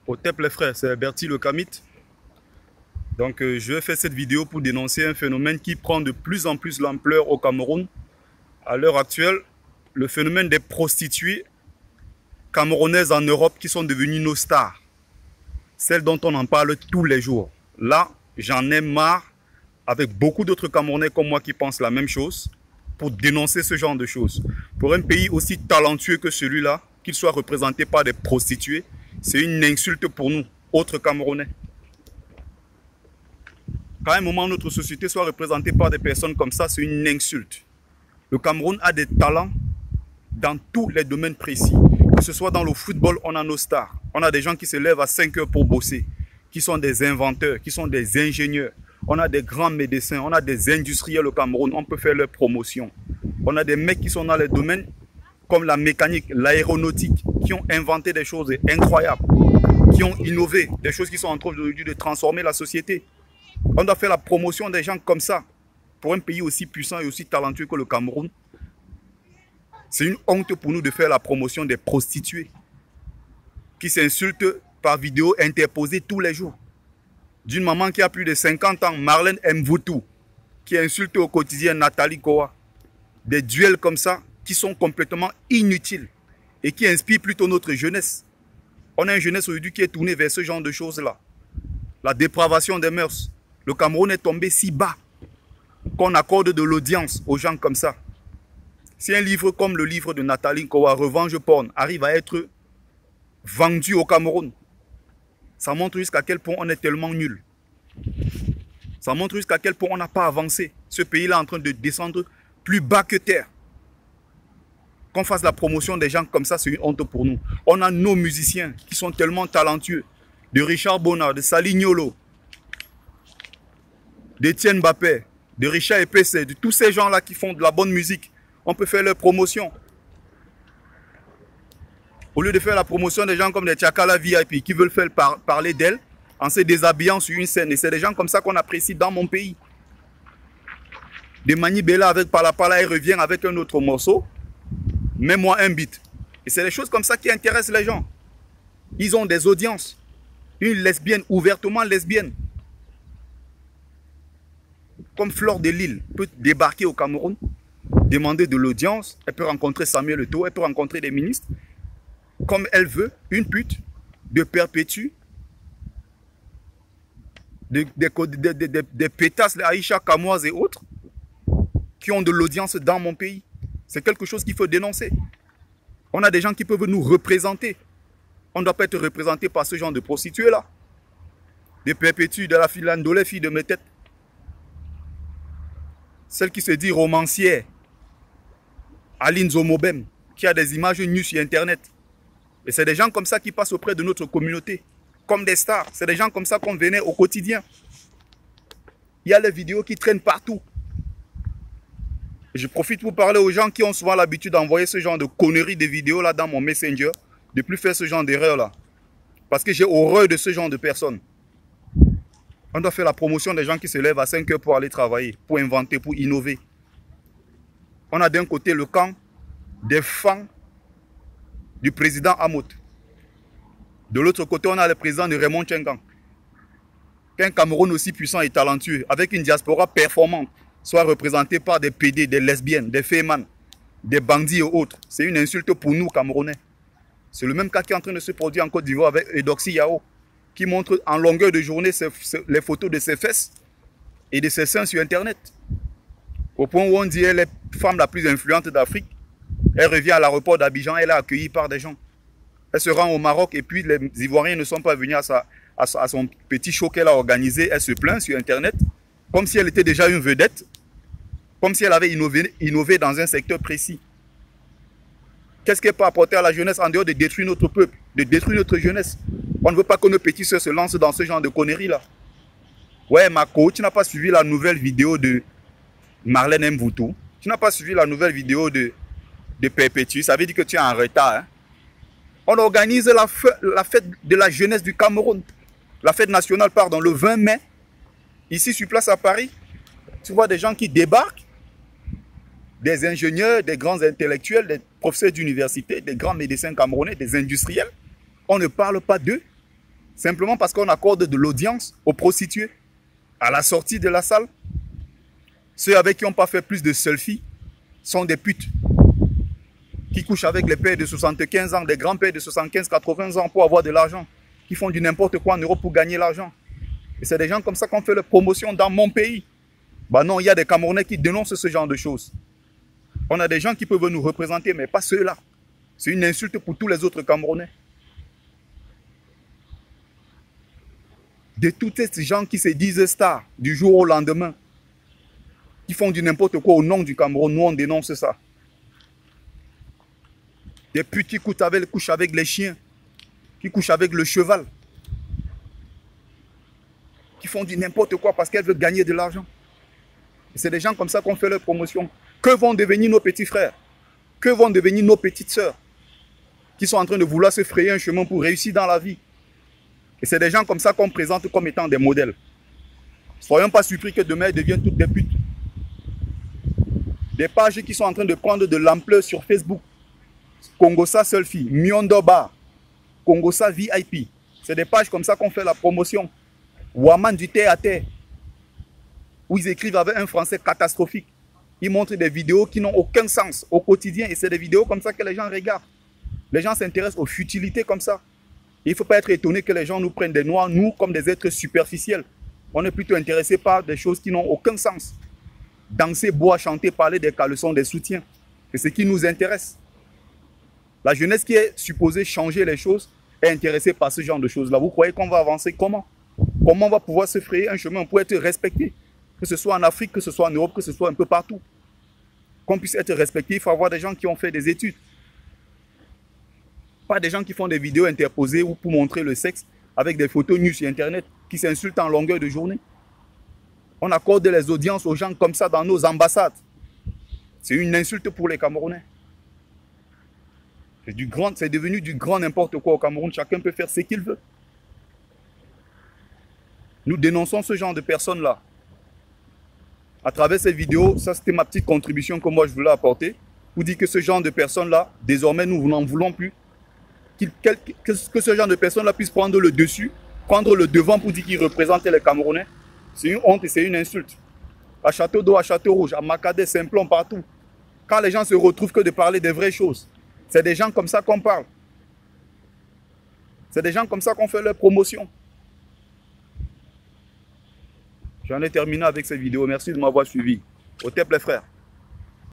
Otep les frères, c'est Bertie le Kamit. Donc je vais faire cette vidéo pour dénoncer un phénomène qui prend de plus en plus l'ampleur au Cameroun. À l'heure actuelle, le phénomène des prostituées camerounaises en Europe qui sont devenues nos stars. Celles dont on en parle tous les jours. Là, j'en ai marre avec beaucoup d'autres Camerounais comme moi qui pensent la même chose pour dénoncer ce genre de choses. Pour un pays aussi talentueux que celui-là, qu'il soit représenté par des prostituées, c'est une insulte pour nous, autres Camerounais. Qu'à un moment notre société soit représentée par des personnes comme ça, c'est une insulte. Le Cameroun a des talents dans tous les domaines précis. Que ce soit dans le football, on a nos stars. On a des gens qui se lèvent à 5 heures pour bosser, qui sont des inventeurs, qui sont des ingénieurs. On a des grands médecins, on a des industriels au Cameroun, on peut faire leur promotion. On a des mecs qui sont dans les domaines comme la mécanique, l'aéronautique, qui ont inventé des choses incroyables, qui ont innové, des choses qui sont en train aujourd'hui de transformer la société. On doit faire la promotion des gens comme ça. Pour un pays aussi puissant et aussi talentueux que le Cameroun, c'est une honte pour nous de faire la promotion des prostituées qui s'insultent par vidéo interposée tous les jours. D'une maman qui a plus de 50 ans, Marlène Mvoutou, qui insulte au quotidien Nathalie Kowa. Des duels comme ça qui sont complètement inutiles et qui inspirent plutôt notre jeunesse. On a une jeunesse aujourd'hui qui est tournée vers ce genre de choses-là. La dépravation des mœurs. Le Cameroun est tombé si bas qu'on accorde de l'audience aux gens comme ça. Si un livre comme le livre de Nathalie Kowa, Revanche porn, arrive à être vendu au Cameroun, ça montre jusqu'à quel point on est tellement nul. Ça montre jusqu'à quel point on n'a pas avancé. Ce pays-là est en train de descendre plus bas que terre. Qu'on fasse la promotion des gens comme ça, c'est une honte pour nous. On a nos musiciens qui sont tellement talentueux. De Richard Bonnard, de Salignolo, d'Etienne Mbappé, de Richard Epessé, de tous ces gens-là qui font de la bonne musique. On peut faire leur promotion. Au lieu de faire la promotion des gens comme des Tchakala VIP qui veulent faire parler d'elle en se déshabillant sur une scène. Et c'est des gens comme ça qu'on apprécie dans mon pays. De Mani Bella avec Palapala, elle revient avec un autre morceau. Mets-moi un beat. Et c'est des choses comme ça qui intéressent les gens. Ils ont des audiences. Une lesbienne, ouvertement lesbienne, comme Fleur de Lille, peut débarquer au Cameroun, demander de l'audience. Elle peut rencontrer Samuel Eto'o, elle peut rencontrer des ministres. Comme elle veut, une pute de perpétue, des pétasses, les Aïcha Kamoise et autres, qui ont de l'audience dans mon pays. C'est quelque chose qu'il faut dénoncer. On a des gens qui peuvent nous représenter. On ne doit pas être représenté par ce genre de prostituées-là. Des perpétues, de la filandolée, fille de mes têtes. Celle qui se dit romancière, Aline Zomobem, qui a des images nues sur Internet. Et c'est des gens comme ça qui passent auprès de notre communauté, comme des stars. C'est des gens comme ça qu'on venait au quotidien. Il y a les vidéos qui traînent partout. Et je profite pour parler aux gens qui ont souvent l'habitude d'envoyer ce genre de conneries de vidéos là dans mon Messenger, de ne plus faire ce genre d'erreur là. Parce que j'ai horreur de ce genre de personnes. On doit faire la promotion des gens qui se lèvent à 5 heures pour aller travailler, pour inventer, pour innover. On a d'un côté le camp des fans du président Amot. De l'autre côté, on a le président de Raymond Tchengang. Qu'un Cameroun aussi puissant et talentueux, avec une diaspora performante, soit représenté par des PD, des lesbiennes, des fémans, des bandits et autres. C'est une insulte pour nous, Camerounais. C'est le même cas qui est en train de se produire en Côte d'Ivoire avec Edoxy Yao, qui montre en longueur de journée les photos de ses fesses et de ses seins sur Internet. Au point où on dit qu'elle est la femme la plus influente d'Afrique. Elle revient à l'aéroport d'Abidjan, elle est accueillie par des gens. Elle se rend au Maroc et puis les Ivoiriens ne sont pas venus à son petit show qu'elle a organisé. Elle se plaint sur Internet, comme si elle était déjà une vedette, comme si elle avait innové dans un secteur précis. Qu'est-ce qu'elle peut apporter à la jeunesse en dehors de détruire notre peuple, de détruire notre jeunesse? On ne veut pas que nos petits soeurs se lancent dans ce genre de conneries-là. Ouais, Mako, tu n'as pas suivi la nouvelle vidéo de Marlène Mvoutou. Tu n'as pas suivi la nouvelle vidéo de Perpétue. Ça veut dire que tu es en retard. Hein? On organise la fête de la jeunesse du Cameroun. La fête nationale, pardon, le 20 mai. Ici, sur place à Paris. Tu vois des gens qui débarquent. Des ingénieurs, des grands intellectuels, des professeurs d'université, des grands médecins camerounais, des industriels. On ne parle pas d'eux. Simplement parce qu'on accorde de l'audience aux prostituées. À la sortie de la salle, ceux avec qui n'ont pas fait plus de selfies sont des putes qui couchent avec les pères de 75 ans, des grands-pères de 75-80 ans pour avoir de l'argent, qui font du n'importe quoi en Europe pour gagner l'argent. Et c'est des gens comme ça qu'on fait la promotion dans mon pays. Bah non, il y a des Camerounais qui dénoncent ce genre de choses. On a des gens qui peuvent nous représenter, mais pas ceux-là. C'est une insulte pour tous les autres Camerounais. De tous ces gens qui se disent stars du jour au lendemain, qui font du n'importe quoi au nom du Cameroun, nous on dénonce ça. Des putes qui couchent avec les chiens, qui couchent avec le cheval, qui font du n'importe quoi parce qu'elles veulent gagner de l'argent. C'est des gens comme ça qu'on fait leur promotion. Que vont devenir nos petits frères? Que vont devenir nos petites sœurs qui sont en train de vouloir se frayer un chemin pour réussir dans la vie? Et c'est des gens comme ça qu'on présente comme étant des modèles. Soyons pas surpris que demain, elles deviennent toutes des putes. Des pages qui sont en train de prendre de l'ampleur sur Facebook. Congosa Selfie, Miondo Bar, Congosa VIP. C'est des pages comme ça qu'on fait la promotion. Waman du terre à terre. Où ils écrivent avec un français catastrophique. Ils montrent des vidéos qui n'ont aucun sens au quotidien. Et c'est des vidéos comme ça que les gens regardent. Les gens s'intéressent aux futilités comme ça. Il ne faut pas être étonné que les gens nous prennent des noirs, nous, comme des êtres superficiels. On est plutôt intéressé par des choses qui n'ont aucun sens. Danser, boire, chanter, parler des caleçons, des soutiens. C'est ce qui nous intéresse. La jeunesse qui est supposée changer les choses est intéressée par ce genre de choses-là. Vous croyez qu'on va avancer comment? Comment on va pouvoir se frayer un chemin pour être respecté? Que ce soit en Afrique, que ce soit en Europe, que ce soit un peu partout. Qu'on puisse être respecté, il faut avoir des gens qui ont fait des études. Pas des gens qui font des vidéos interposées ou pour montrer le sexe avec des photos nues sur Internet, qui s'insultent en longueur de journée. On accorde les audiences aux gens comme ça dans nos ambassades. C'est une insulte pour les Camerounais. C'est devenu du grand n'importe quoi au Cameroun. Chacun peut faire ce qu'il veut. Nous dénonçons ce genre de personnes-là. À travers ces vidéos, ça c'était ma petite contribution que moi je voulais apporter. Pour dire que ce genre de personnes-là, désormais nous n'en voulons plus. Que ce genre de personnes-là puisse prendre le dessus, prendre le devant pour dire qu'ils représentent les Camerounais. C'est une honte et c'est une insulte. À Château d'Eau, à Château Rouge, à Macadé, Saint-Plon, partout. Quand les gens se retrouvent que de parler des vraies choses. C'est des gens comme ça qu'on parle. C'est des gens comme ça qu'on fait leur promotion. J'en ai terminé avec cette vidéo. Merci de m'avoir suivi. Au TEP les frères.